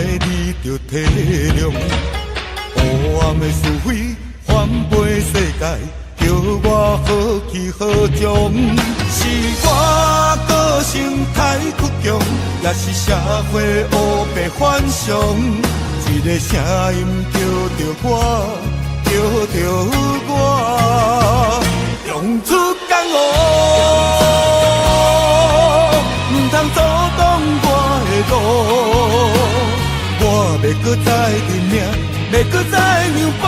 的你着体谅，黑暗的是非翻飞世界，叫我好去好从。是我个性太倔强，也是社会黑白反常。一个声音叫着我，叫着我，用出江湖，唔通阻挡我的路。我要搁再认命，要搁再让步，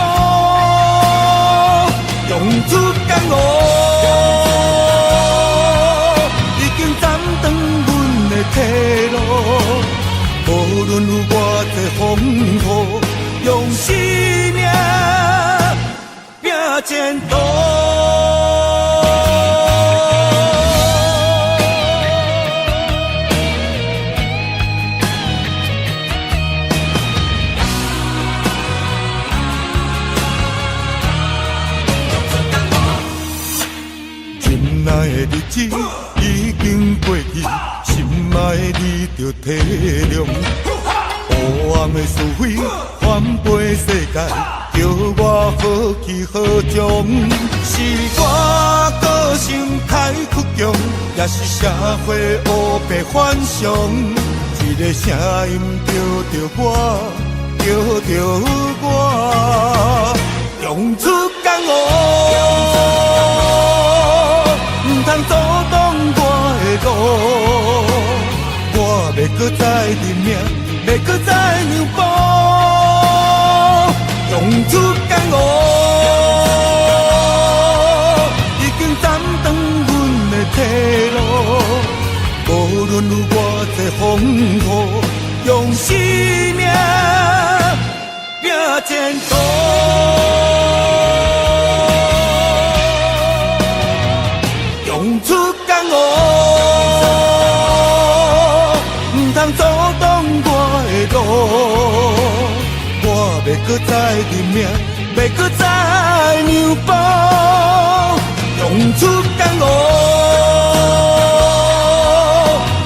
用出江湖，已经斩断阮的退路。无论有偌济风雨，用生命拼前途。亲爱的日子已经过去，心爱的你着体谅。黑暗的是非翻飞世界，叫我好去好从。是我个性太倔强，也是社会黑白反常。一个声音叫着我，叫着我，用出江湖，唔通阻挡我的路。我要搁再认命，要搁再让步，用出江湖，已经斩断阮的退路。无论有偌济风雨，用生命拼前途。用出江湖，唔通阻挡我的路。我要搁再认命，要搁再让步，用出江湖，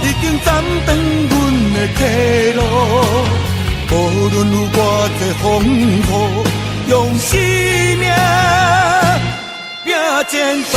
已经斩断阮的退路。无论有偌济风雨，用生命拼前途。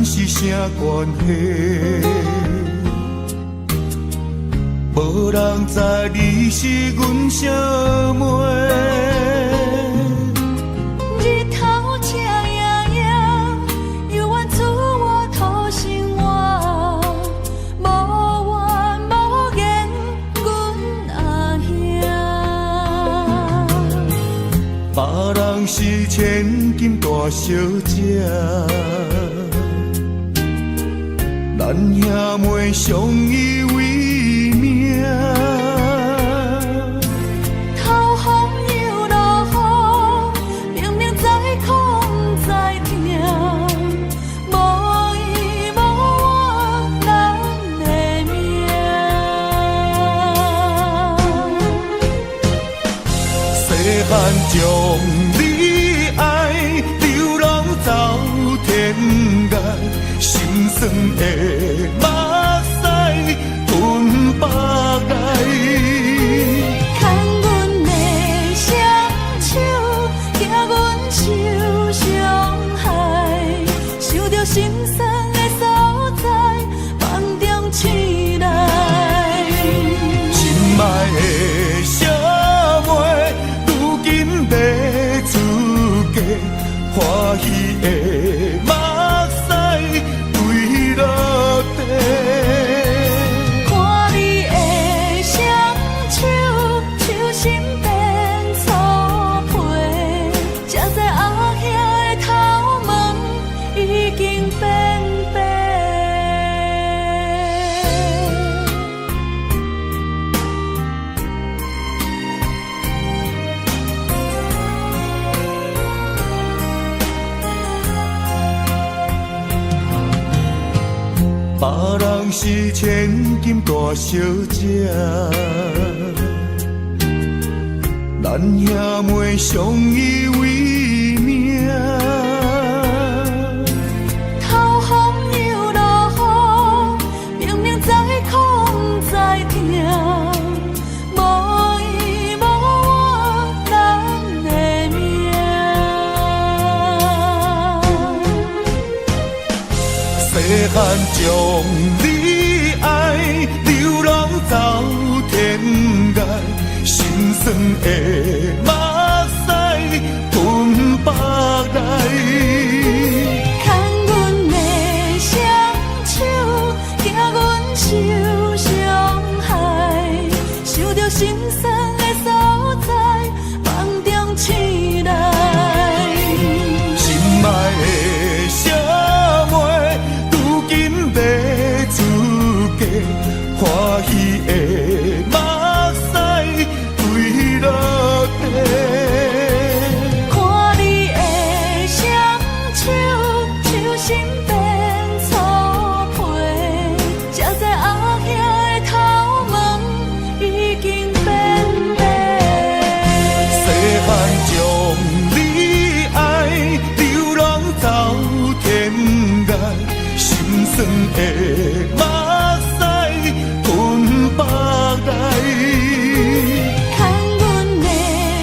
是啥关系？无人知你是阮小妹。日头赤影影，犹原自我土生活，无怨无言，阮阿兄。别人是千金大小姐。咱兄妹相依为命，头风又落雨，明明在苦不在痛，无依无我咱的命。细汉将你爱流浪走天涯。心酸的目屎吞百界，牵阮的双手，惊阮受伤害，想着心酸的所在，梦中醒来。心爱的小妹，如今要出嫁，欢喜的目屎。落地，看人是千金大小姐，咱兄妹相依为命。头风又落雨，明明知苦知痛，无依无我人的命。细汉将你爱，流浪走天涯，心酸的目屎吞腹来。牵阮的双手，惊阮受伤害，想着心酸的所在，梦中醒来。心爱的小妹，如今要出嫁，欢喜的目屎坠落地。看你的双手，手心变粗皮，才知后兄的头毛已经变白。细汉将你爱，流浪走天涯，心酸的目屎吞腹来。牵阮的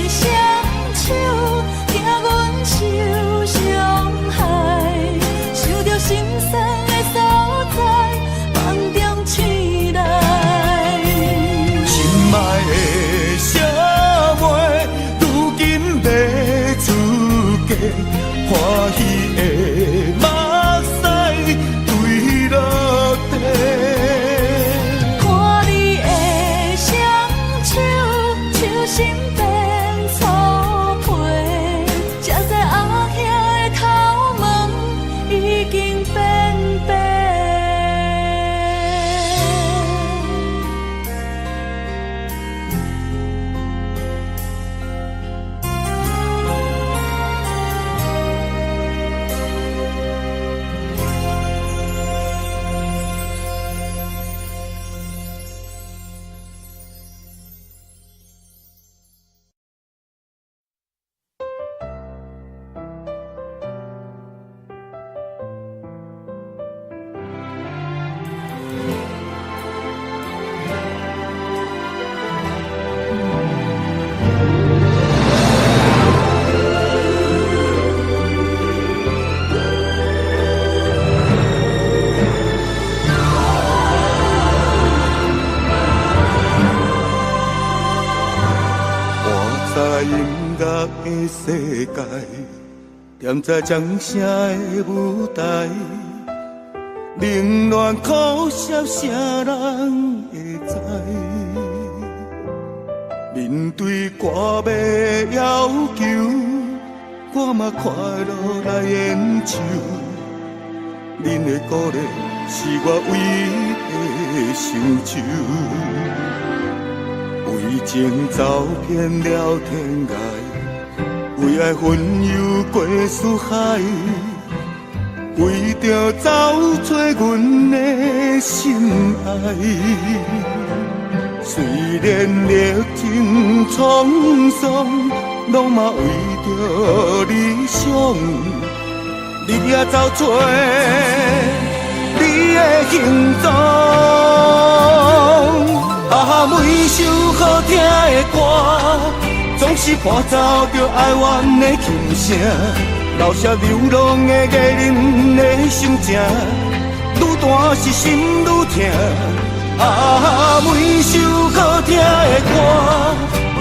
双手，惊阮受伤害，想着心酸的所在，梦中醒来。心爱的小妹，如今要出嫁，欢喜的目屎坠落地。看你的双手，手心变粗皮，才知后兄的头毛已经变白。在音乐的世界，踮在掌声的舞台，冷暖苦涩，谁人会知？面对歌迷要求，我嘛快乐来演唱。恁的鼓励是我唯一的成就。为情走遍了天涯，为爱魂游过四海，为着找找阮的心爱。虽然历经沧桑，拢嘛为着理想，日夜找找你的行踪。啊，每首好听的歌，总是伴奏着哀怨的琴声，留下流浪的艺人的心情，愈大是心愈痛。啊，每首好听的歌，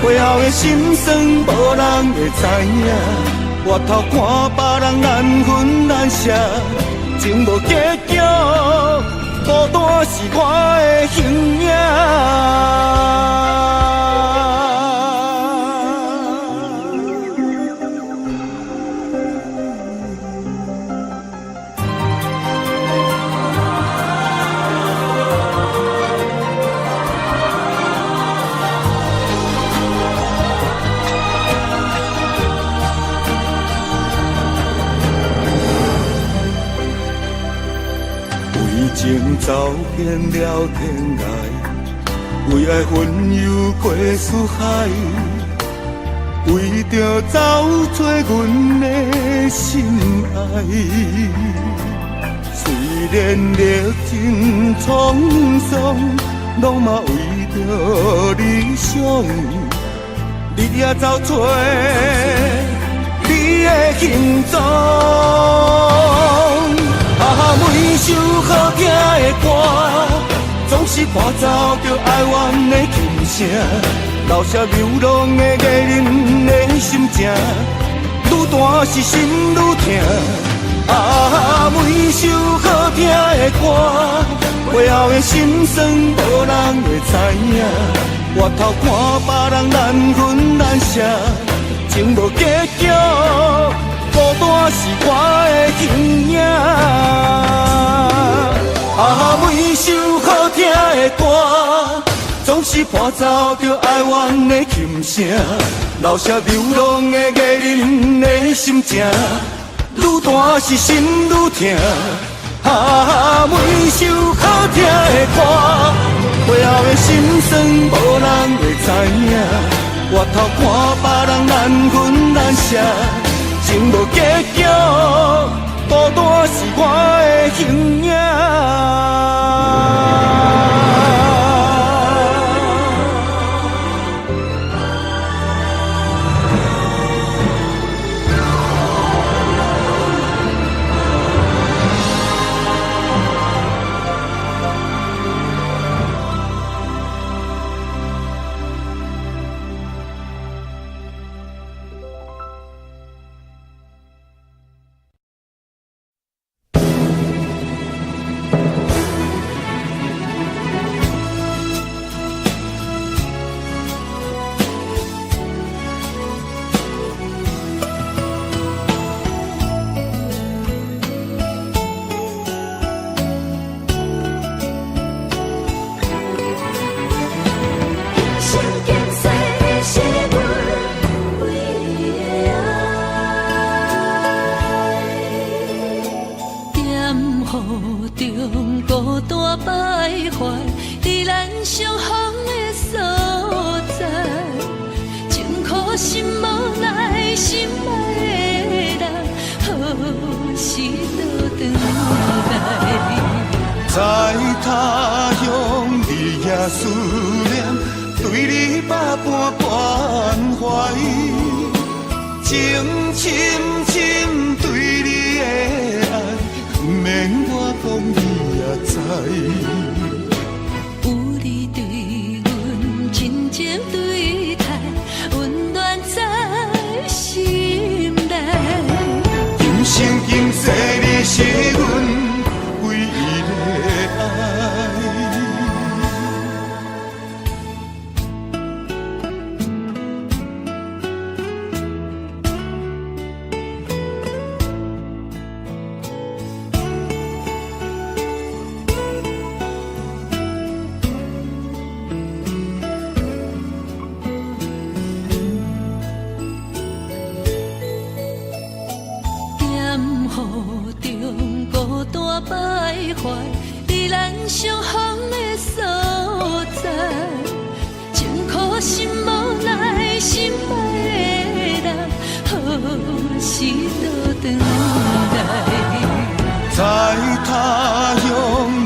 背后的心酸无人会知影。回头看别人难分难舍，情无结局。孤单是我的形影。情走遍了天涯，为爱魂游过四海，为着找找阮的心爱。虽然历尽沧桑，拢嘛为着理想，日夜找找你的行踪。每首好听的歌，总是伴奏着哀怨的琴声，留下流浪的艺人的心情，愈大是心愈痛。每首好听的歌，背后的心酸无人会知影。回头看别人难分难舍，情无结局，孤单是我的形影。每首好听的歌，总是伴奏着哀怨的琴声，留下流浪的艺人的心情，愈大是心愈痛。每首好听的歌，背后的心酸无人会知影。回头看别人难分难舍，情无结局，孤单是我的形影。在他乡日夜思念，对你百般关怀，情深深对你的爱，不免我讲你也知。有你对阮真情对待，温暖在心内。今生今世你是阮唯一的爱。徘徊在咱相逢的所在，情苦心无奈，心爱的人，何时倒转来？在他乡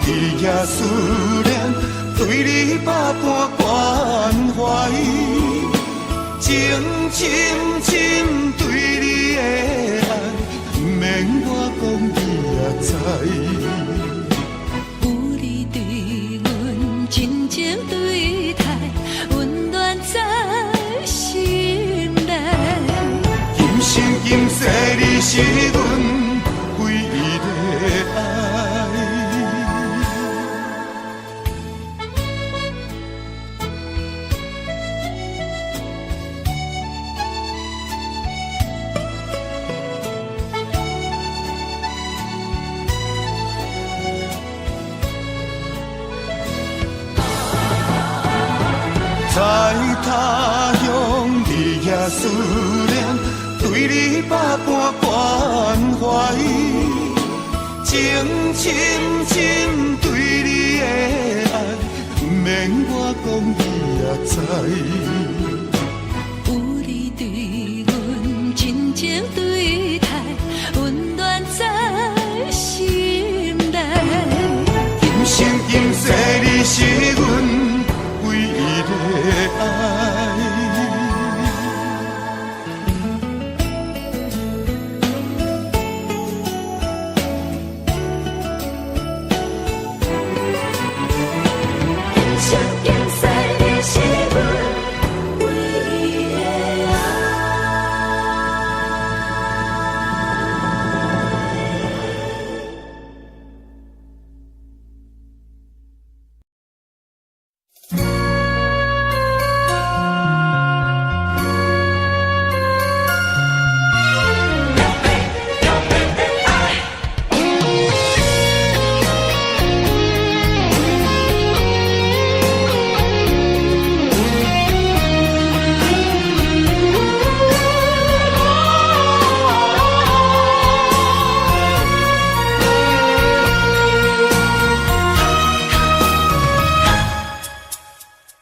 日夜思念，对你百般关怀，情深深对你的爱，不免我讲你也知。有你对阮真情对待，温暖在心内。今生今世你是阮唯一的爱。在他乡日夜思念，对你百般关怀，情深深对你的在。有你对阮真情对待，温暖在心内。今生今世你是阮唯一的爱。今生今世你是阮唯一的爱。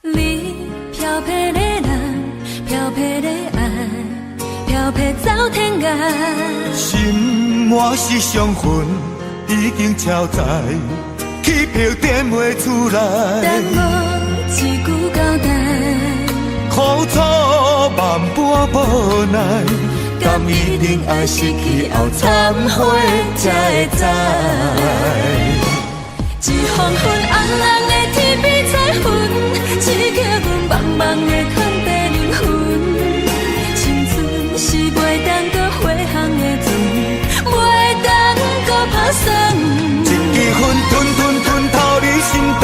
你飘泊的人，飘泊的爱，飘泊走天涯。心满是伤痕，已经超载，去票点袂出等来。我一句交代，苦楚万般无奈，甘一定爱失去后忏悔才会知。一黄昏红红的天边彩云，刺激阮茫茫的空地灵魂。青春是袂当搁回航的船，袂当搁打算。一支烟吞透你心肠，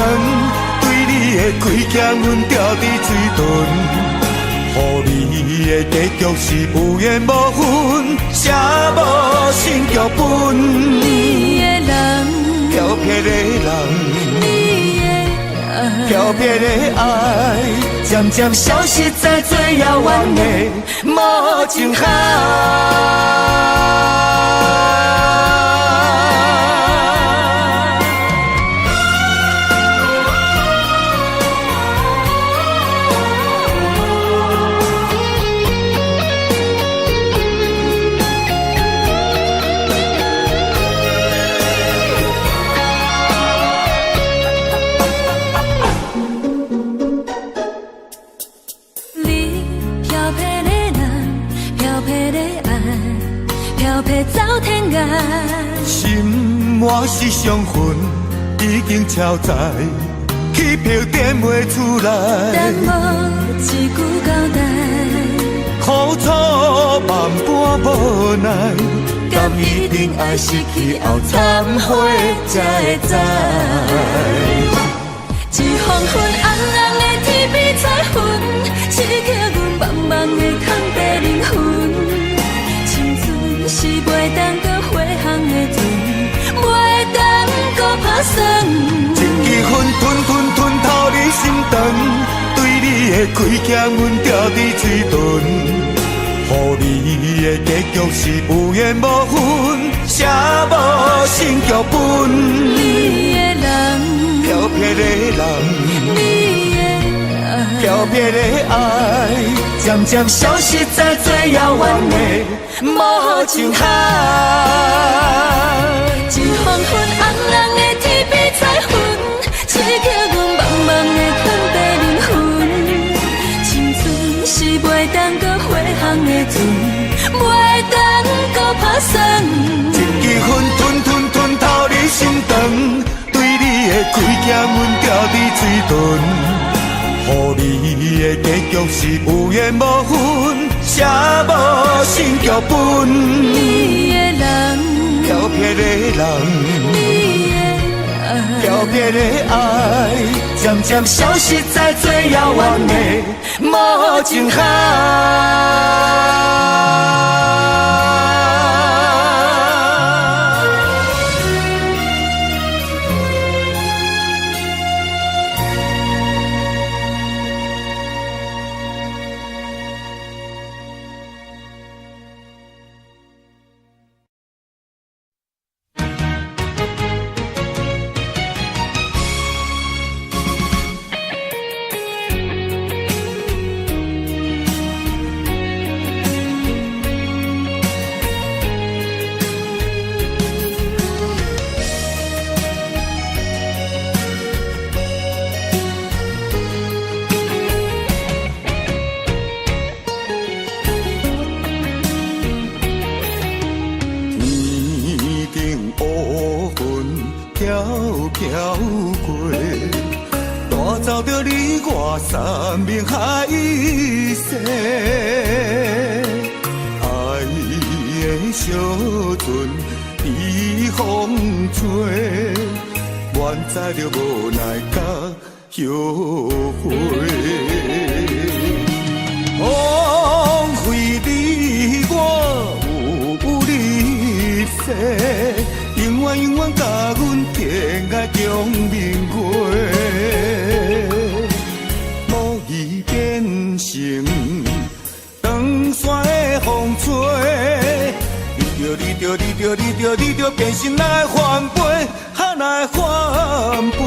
对你的亏欠阮掉伫嘴唇，予你的结局是有缘无分，写无新剧本。你的人，飘泊的人，你的爱，飘泊的爱，渐渐消失在最遥远的无情海。你飘泊的人，飘泊的爱，飘泊走天涯。心满是伤痕，已经超载，去票点袂出等来。我一句交代，苦楚万般无奈，甘一定爱失去后忏悔才会知。一黄昏红红的天边彩云，刺激阮茫茫的空地灵魂。青春是袂当搁回航的船，袂当搁打算。一支烟吞透你心肠，对你的亏欠阮掉伫嘴唇，予你的结局是有缘无分，写无新剧本。你的人，飘泊的人，你的爱，飘泊的爱，渐渐消失在最遥远的无情海。一黄昏红红的天边彩云，刺激阮茫茫的空地灵魂。青春是袂当搁回航的船，袂当搁打算。一支烟吞透你心肠，对你的亏欠阮掉伫嘴唇，予你的结局是有缘无分，写无新剧本。你的人，飘泊的人，你的爱，飘泊的爱，渐渐消失在最遥远的无情海。走着你我山盟海誓，爱的小船被风吹，愿知着无奈甲后悔。枉费你我有你世，永远永远甲阮天涯共明月，无意变成长山的风吹。你着变心来翻倍，来翻倍。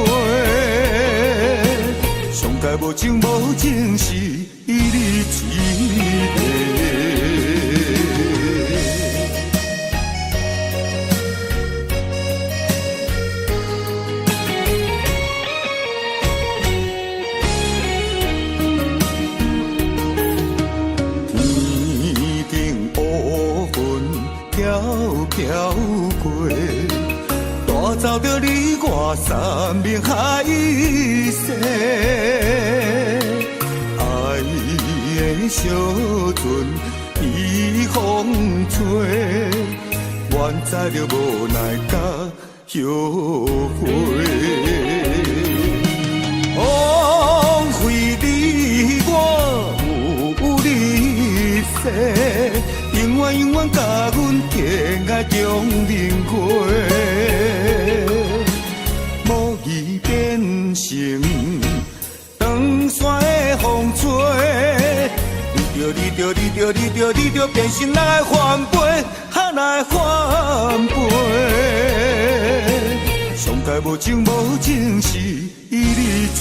上界无情无情是你一个。天顶乌云飘飘过，带走着你我山盟海誓。爱的小船被风吹，愿知着无奈甲后悔。枉费你我有你世，永远永远甲阮天涯共明月，无意变成长山的风吹。你着变心来翻倍，来翻倍。上界无情无情是你一个。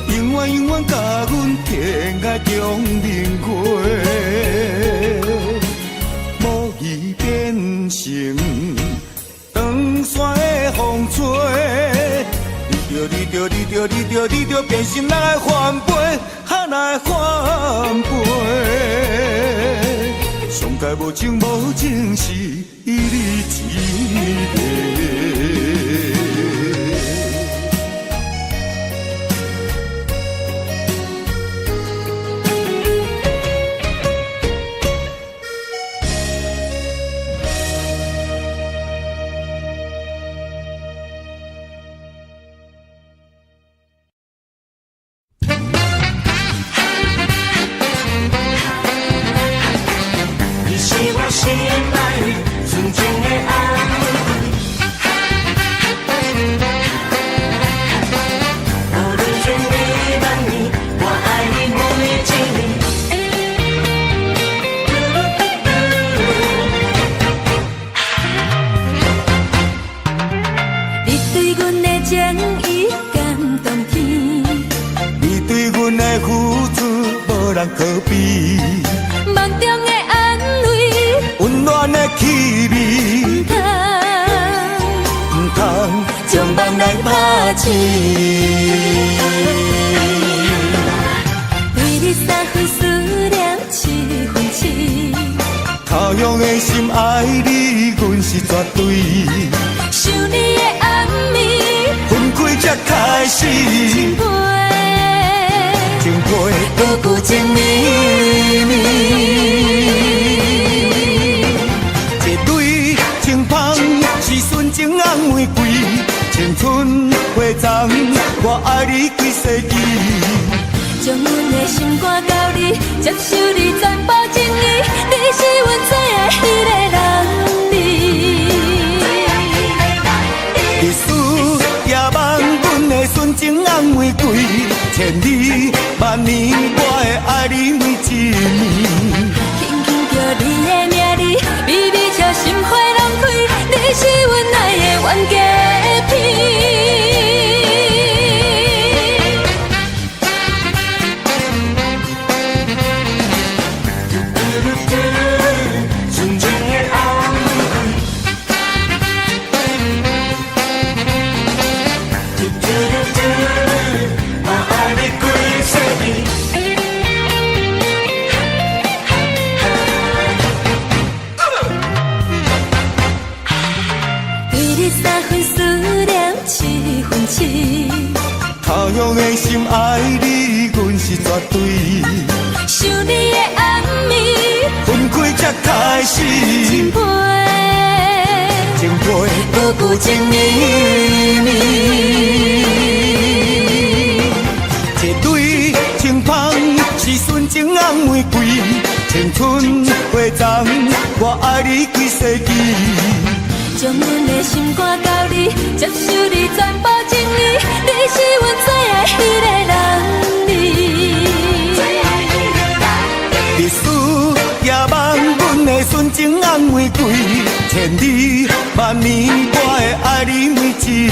永远永远甲阮天涯共明月，无意变成长山的风吹。你着变心来翻倍，来翻倍。上界无情无情是你一个。可比梦中的安慰，温暖的气味，唔通将梦来拍醒。对你三分思念七分痴，他乡的心爱你，阮是绝对。想你的暗暝，分开才开始。情配不顾情绵绵，一对情芳是纯情红玫瑰，青春花丛，我爱你几世纪。将阮的心肝交你，接受你全部情意，你是阮最爱迄个人儿。历史也望阮的纯情红玫瑰。千里万年，我会爱你每一年。轻轻叫你的名字，微微笑心花拢开，你是阮爱的冤家。3分思念7分痴。他乡的心爱你，阮是绝对。想你的暗暝，分开才开始。情配，情配不顾情绵绵。一对情芳是纯情红玫瑰，青春花丛，我爱你几世纪。将阮的心肝交你，接受你全部情理，你是阮最爱迄个人儿。历史也望阮的纯情红玫瑰，千里万年我会爱你每一年。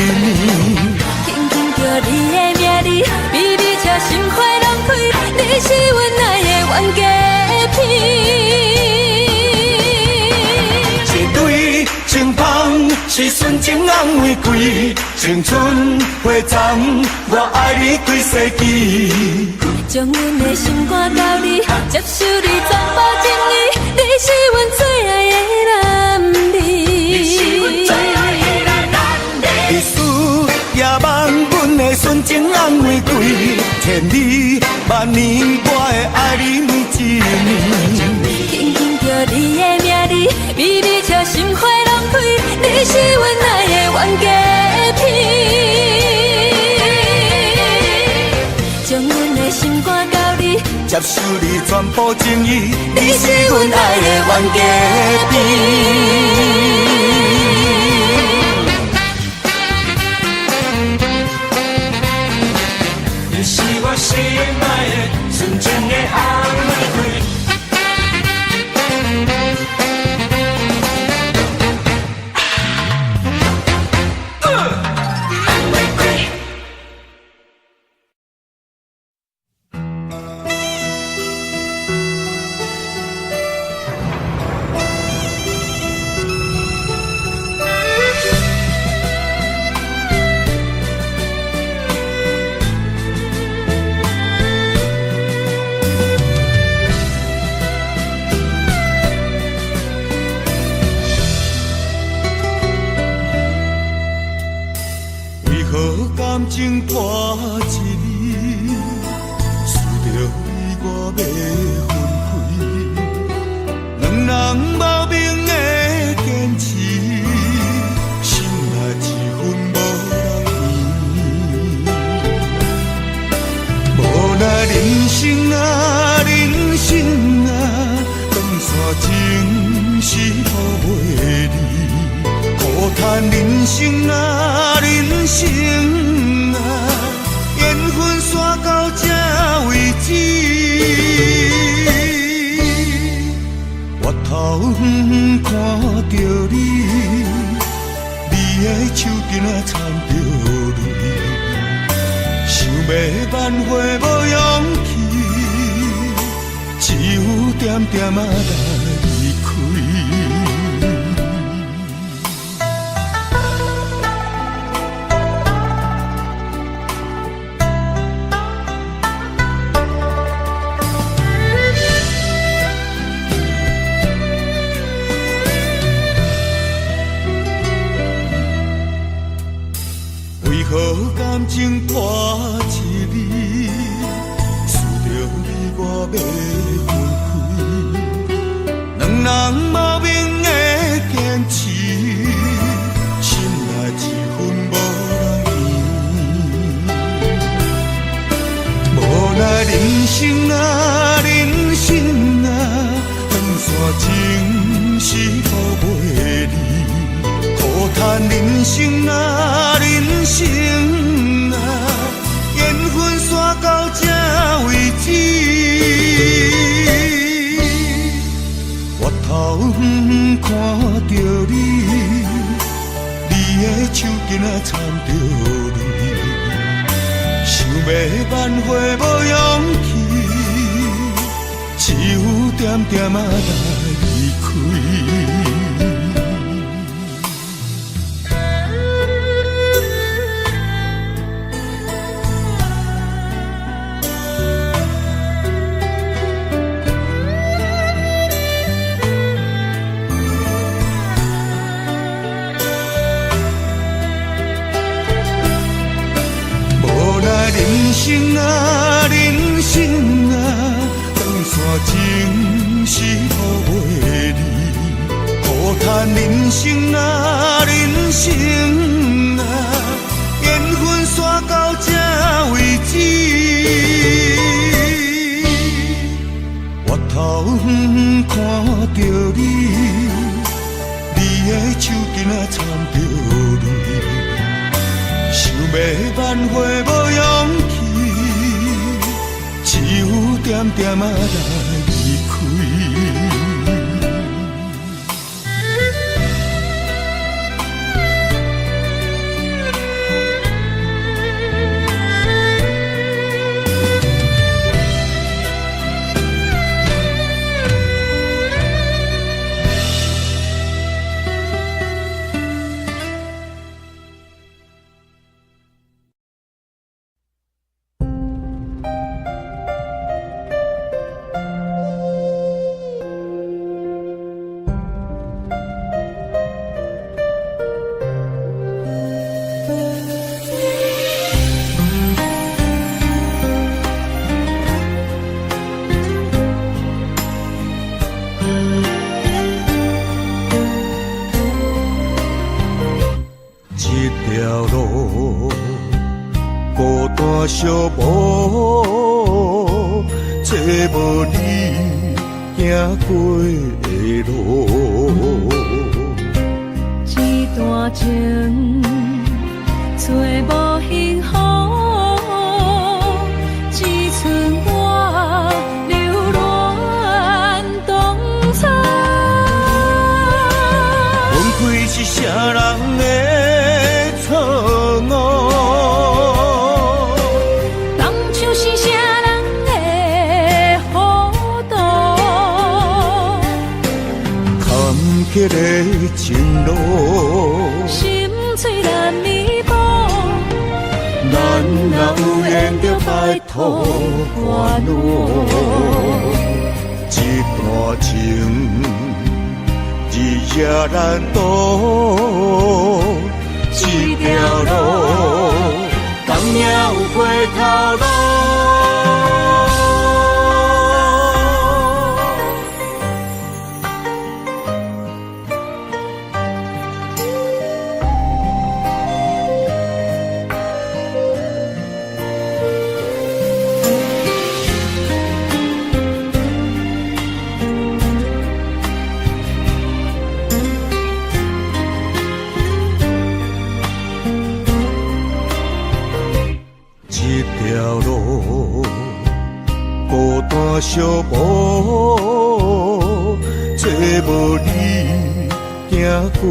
轻轻叫你的名字，微微笑心花拢开，你是阮爱的冤家片。一对情芳是纯情红玫瑰，青春花丛，我爱你几世纪。将阮的心肝交你，接受你全部情意，你是阮最爱的男儿。历史也望阮的纯情红玫瑰，千里万年我会爱你每一年。轻轻叫你的名字，微微笑心花拢开，你是阮爱的冤家片。将阮的心肝交你，接受你全部情意，你是阮爱的冤家片。你是我心爱的纯情的红玫瑰。感情破一年，输着你我要分开，两人无明的坚持，心内一分无人圆。无奈人生啊，人生啊，长线情是抱袂离，苦叹人生啊，人生啊，缘分煞到这为止。我头远看着你，你的手巾啊掺着泪，想要挽回无勇气，只有点点啊来离开。感情破一年，输着你我要分开，两人无明的坚持，心内一分无人圆。无奈人生啊，人生啊，长线情是抱袂离，苦叹人生啊，人生啊，缘分煞到这为止。我头远看着你，你的手巾啊掺着泪，想要挽回无勇气，只有点点啊来离开。人生啊，人生啊，长线情是互袂离，苦叹人生啊，人生啊，缘分煞到这为止。回头看着你，你的手巾仔掺着泪，想要挽回无勇气，只有点点仔来离开。寂无，找无你行过的路。一段情，找无幸福，只剩我流连东草。分开是啥人的错误？迄个情路，心碎难弥补。咱若有缘着拜托关路，一段情日夜难渡，一条路，敢也有回头路。寂无，找无你行过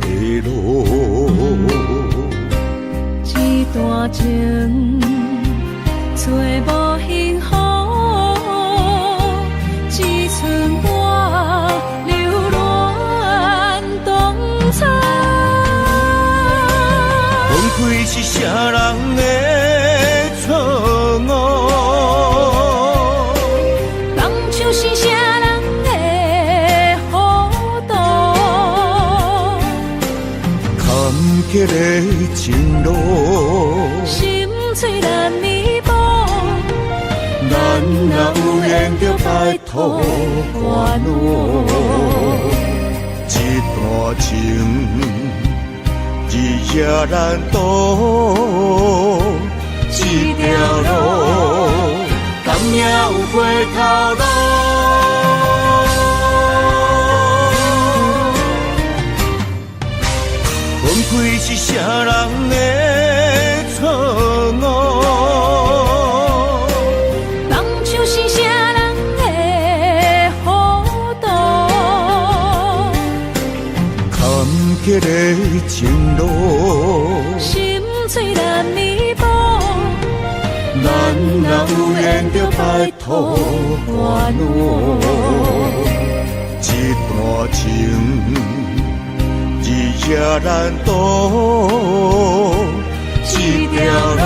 的路。一段情，找无幸福，只剩我流连东草。分开是啥人的错误？迄个情路，心碎难弥补。咱若有缘着拜托关路，一段情日夜难渡，一条路，敢也有回头路。分开是啥人的错误？当初是啥人的糊涂？坎坷的情路，心碎难弥补。咱若有缘着拜托关路，一段情。日夜难渡，一条路，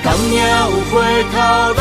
敢也有回头路。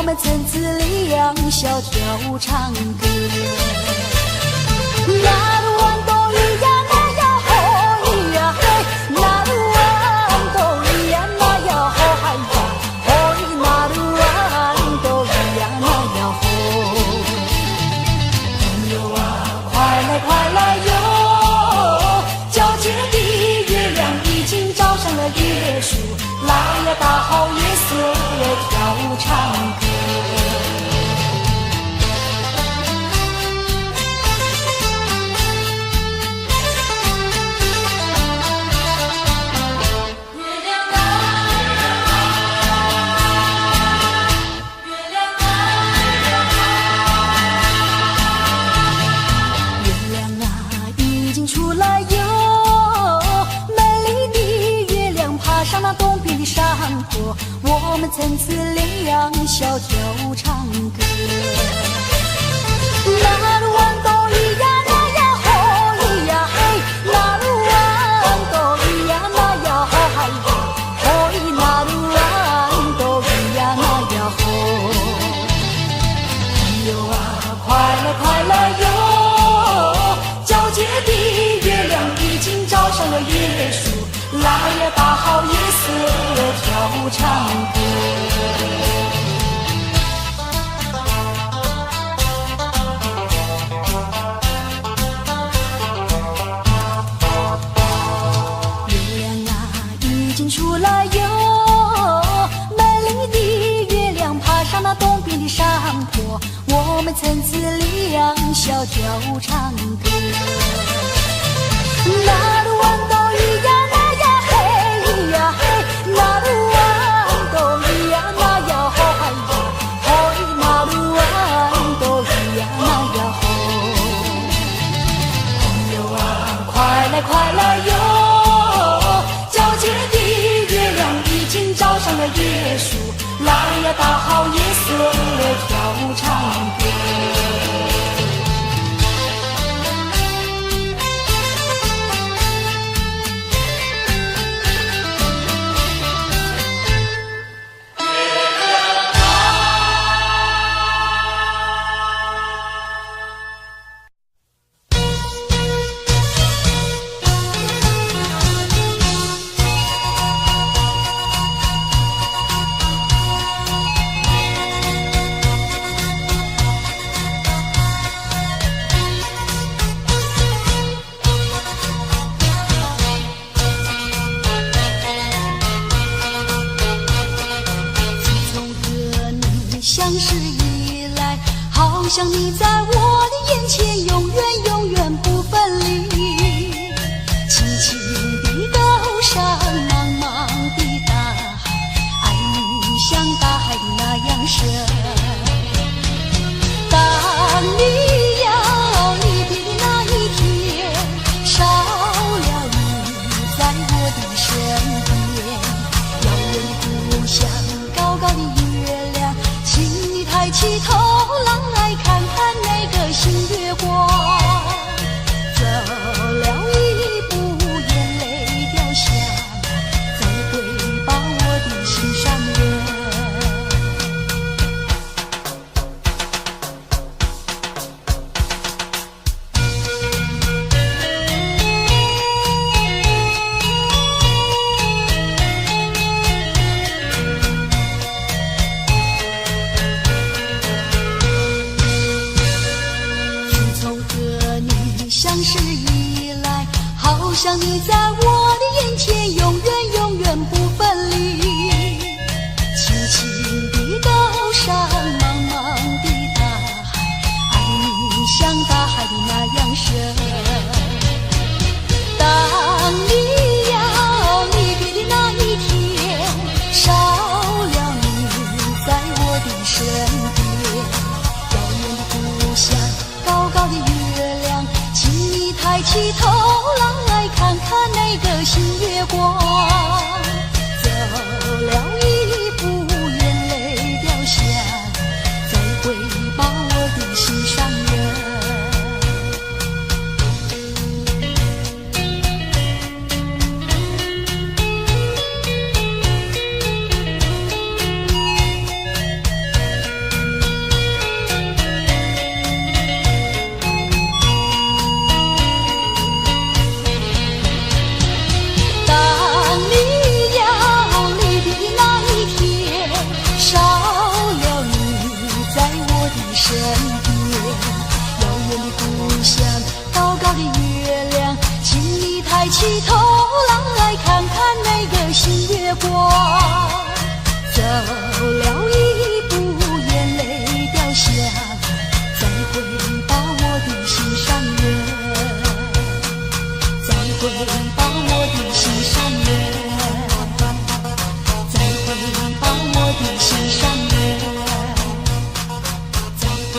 们曾自两小跳唱歌。那鲁湾都咿呀那呀吼咿呀嘿，那鲁湾都咿呀那呀吼嗨呀吼咿，那鲁湾都咿呀那呀吼。朋友啊，快来快来哟！皎洁的月亮已经照上了椰树，来呀，大好夜色跳唱歌。我们曾自两小跳唱歌。那鲁湾都咿呀那呀吼咿呀嘿，那鲁湾都咿呀那呀吼嗨呀吼咿，那鲁湾都咿呀那呀吼。朋友啊，快来快来哟！皎洁的月亮已经照上了椰树，来呀，大好夜色跳唱歌。月亮啊，已经出来哟，美丽的月亮爬上那东边的山坡，我们曾自两小跳唱歌。那鲁湾都咿呀那呀嘿咿呀嘿，那鲁湾都咿呀那呀吼嗨呀吼咿，那鲁湾都咿呀那呀吼。朋友啊，快来快来哟！皎洁的月亮已经照上了椰树，来呀，大好夜色跳唱歌。相识以来，好像你在我的眼前，永远永远不分离。轻轻的高山，茫茫的大海，爱你像大海的那样深。当你要离别的那一天，少了你在我的身边，遥远的故乡，高高的月亮，请你抬起头来看看那个新月光。走了一步，眼泪掉下，再会把我的心上人。相识以来，好像你在我的眼前，永远永远不分离。轻轻的高山，茫茫的大海，爱你像大海的那样深。当你要离别的那一天，少了你在我的身边，遥远的故乡，高高的月亮，请你抬起头来看看那个新月光。走了一步，眼泪掉下，再会把我的心上人。低头狼来看看那个新月光，走了一步眼泪掉下，再回报我的心上人，再回报我的心上人，再回报我的心上人，再回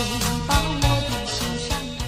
报我的心上人。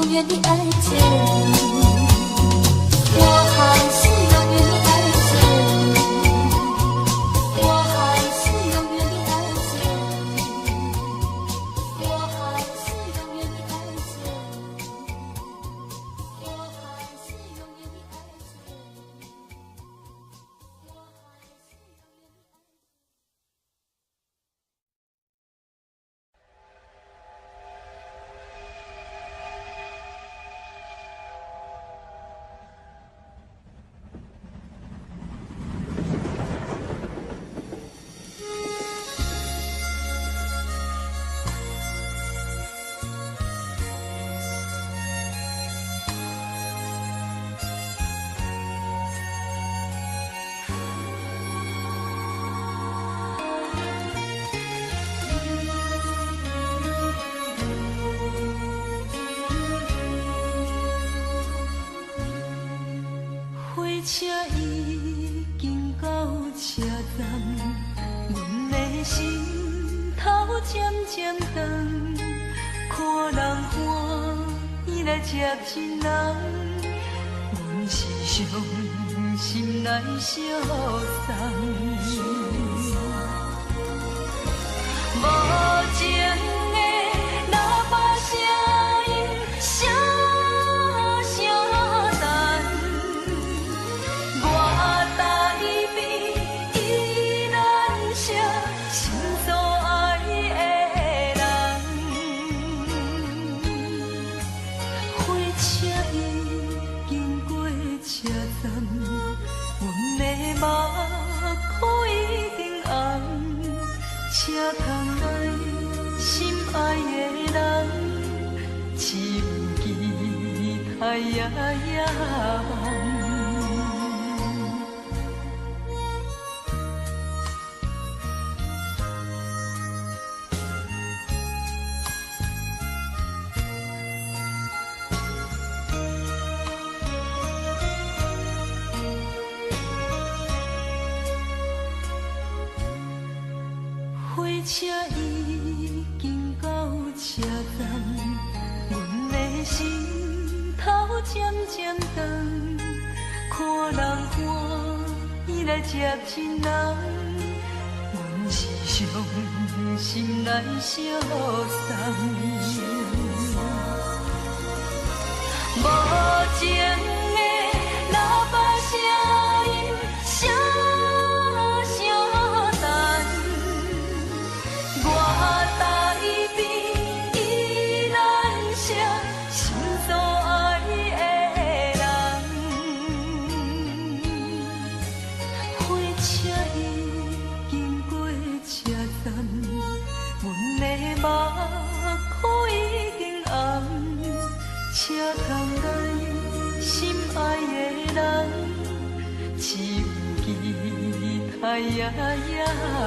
永远的爱着你，我还是永远的爱着你，我还是永远的爱着你，我还是永远的爱着你，我还是永远的爱着你，我还是永远的爱着你。火车已经到车站，阮的心头渐渐长，看人欢喜来接亲人，阮是伤心来相送。无情的喇叭声音，声声淡。我台边依然写心所爱的人，火车已经过车站，阮的目眶已经红，车窗内心爱的人，只有期待夜夜梦。火车已经到车站，阮的心头渐渐长，看人欢喜来接亲人，阮是伤心来相送。无情的喇叭声音，声声淡。我台边依然写心所爱的人，火车已经过车站，阮的目眶已经红，车窗内心爱的人，只有期待夜夜梦。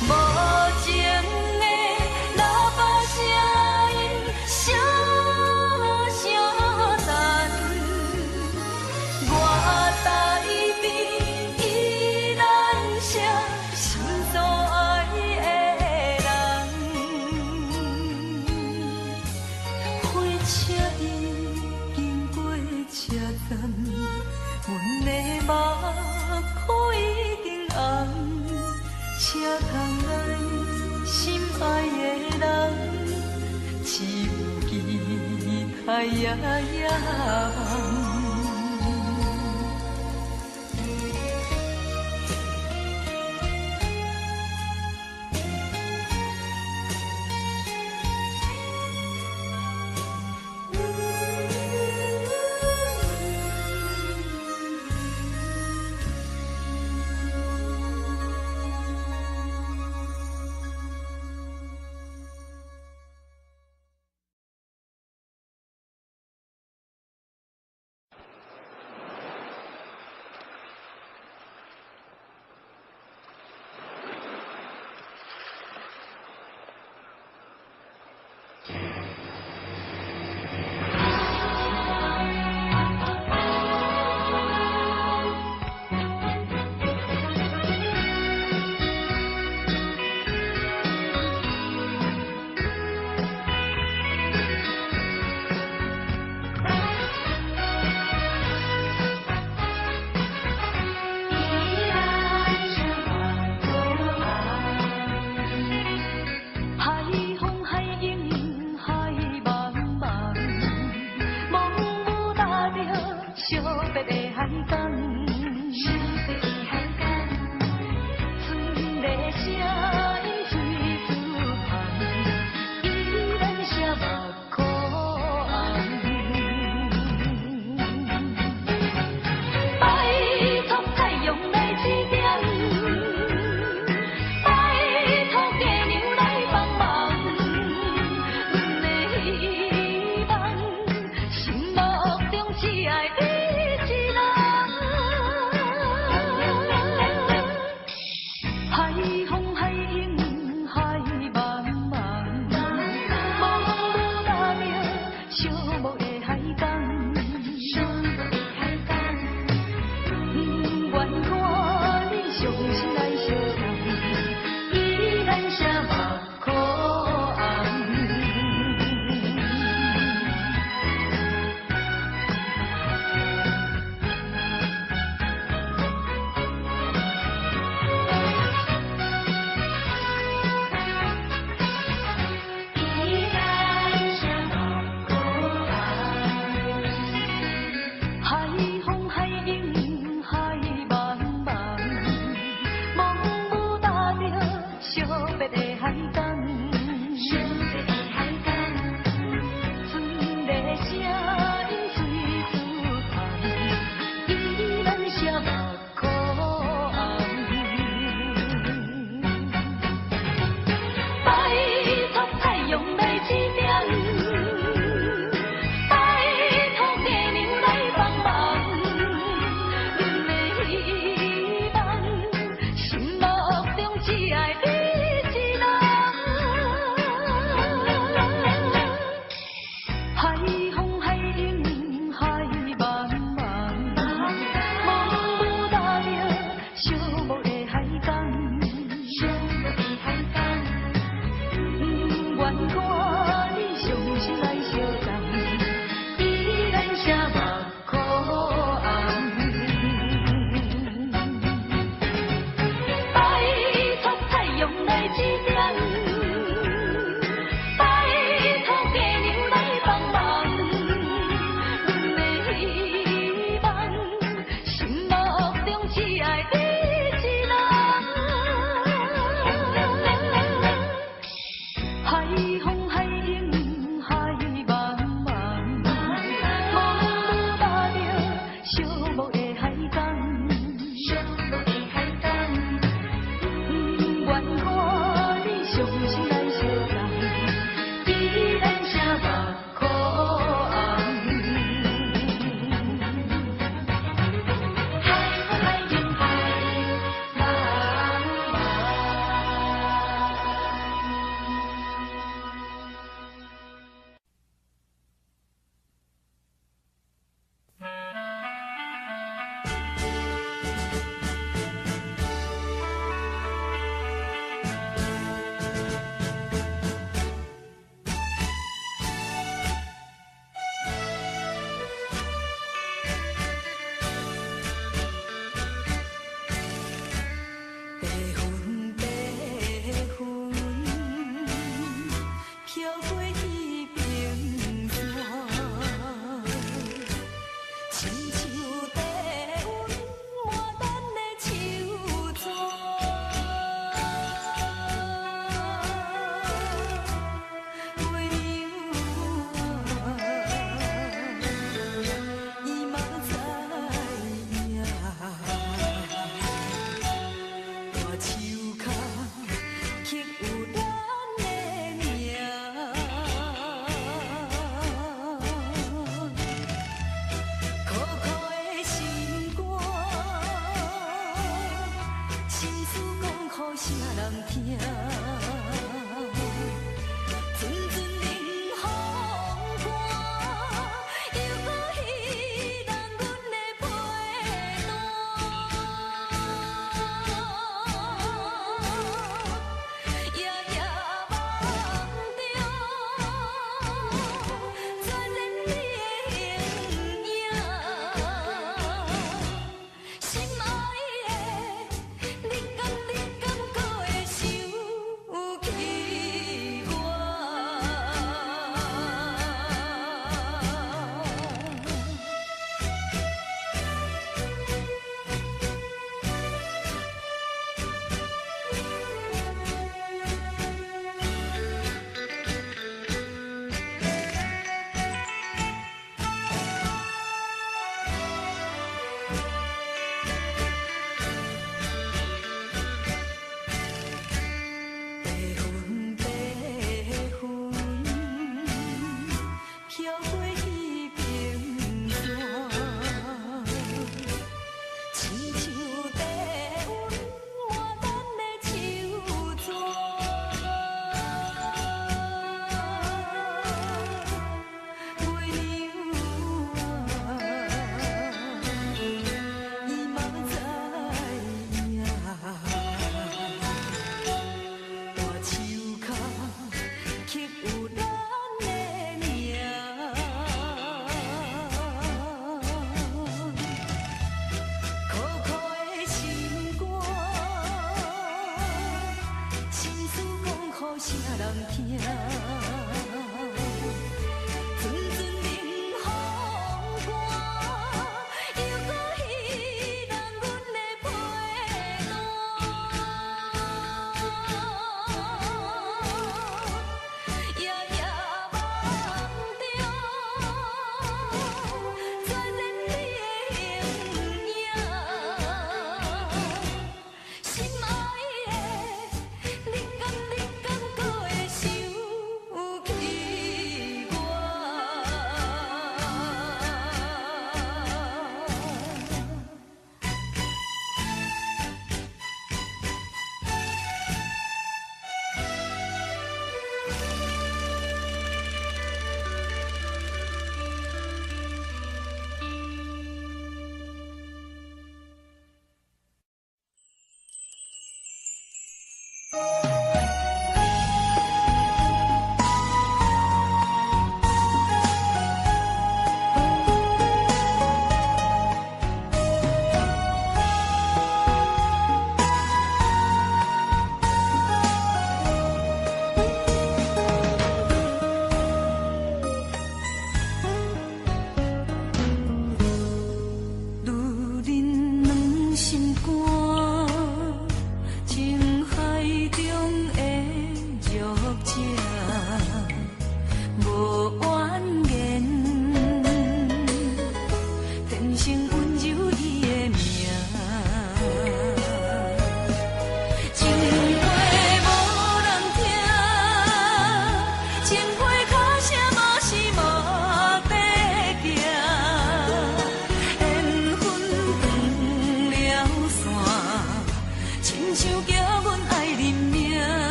无情的喇叭声音，声声淡。我台边依然写心所爱的人，火车已经过车站，阮的目眶已经红。车窗内心爱的人，只有期待夜夜梦。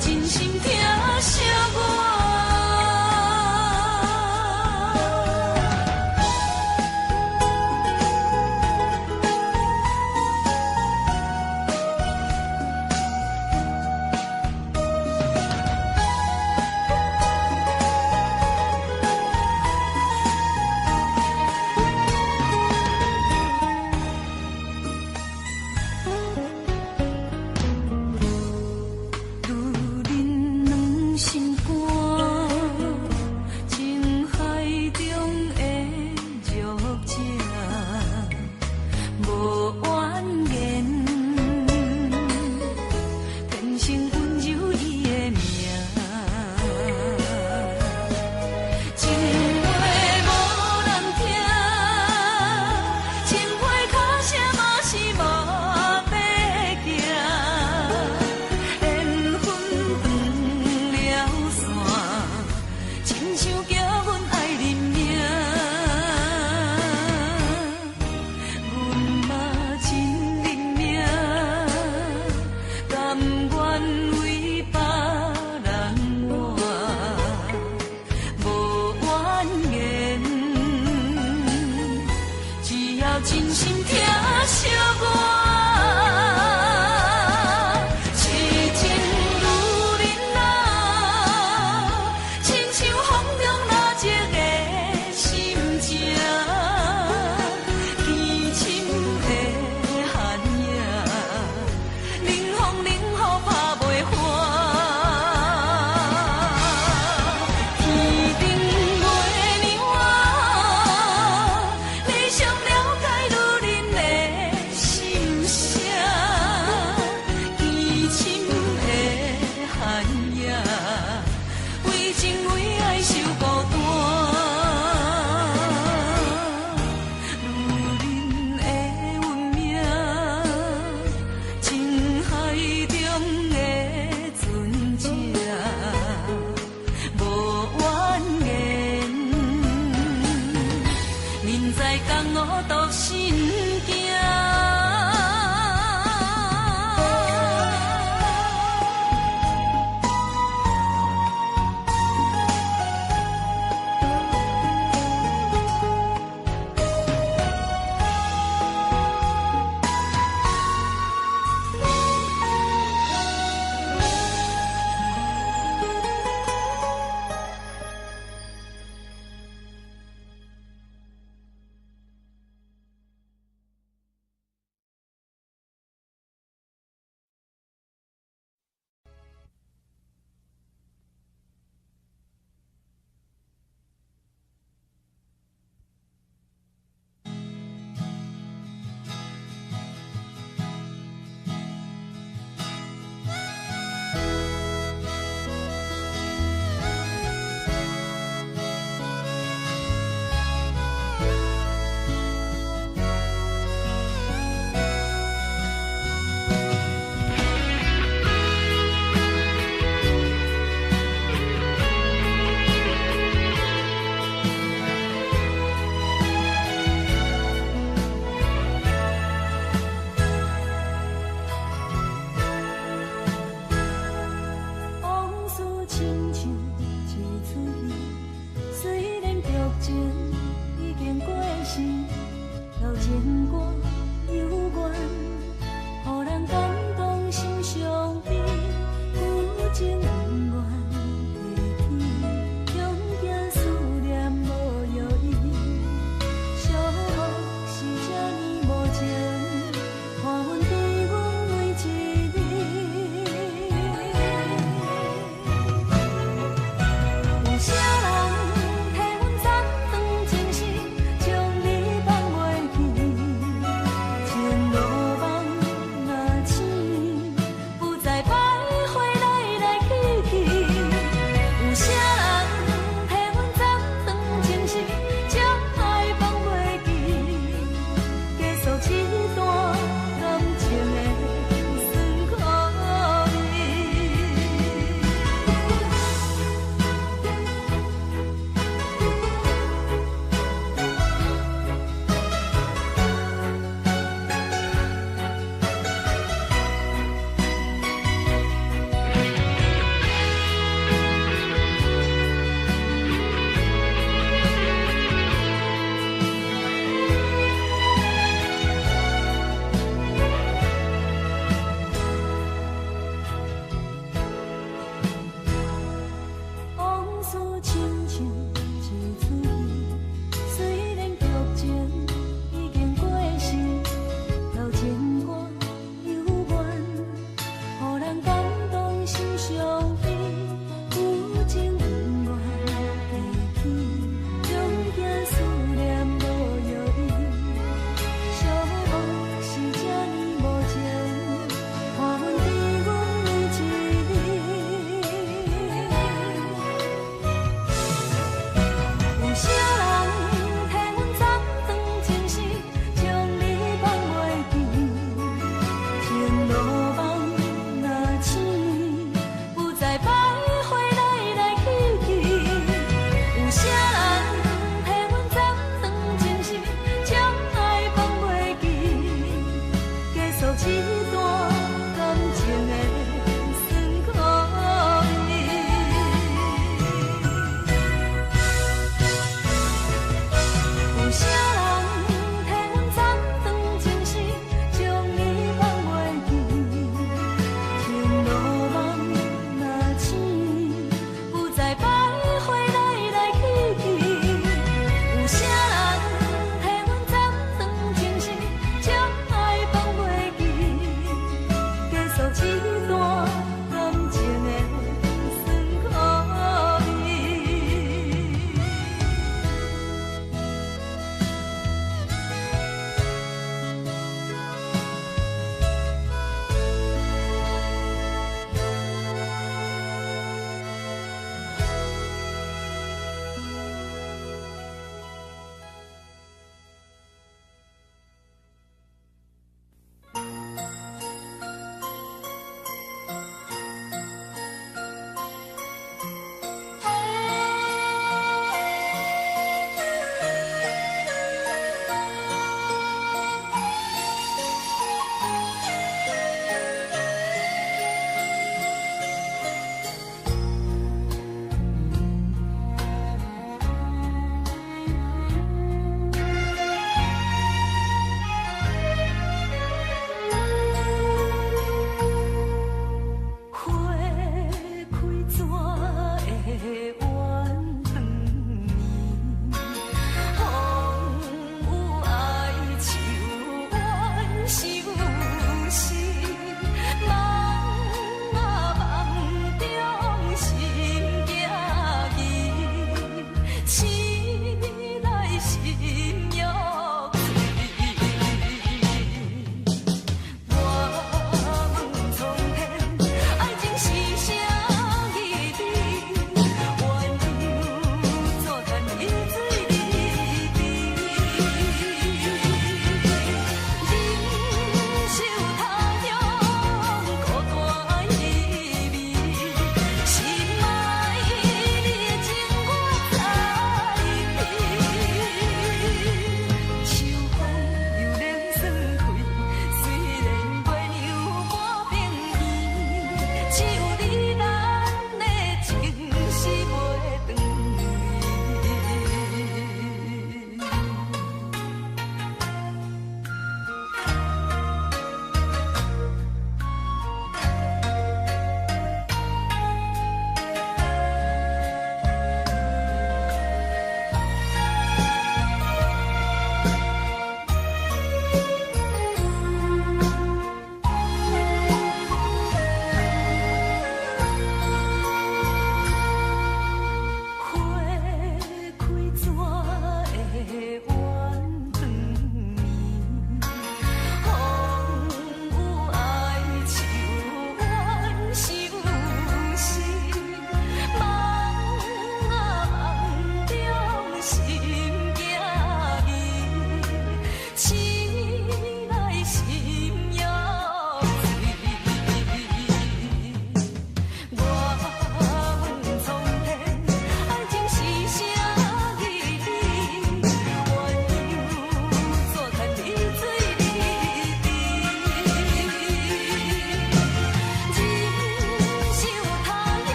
真心疼惜我。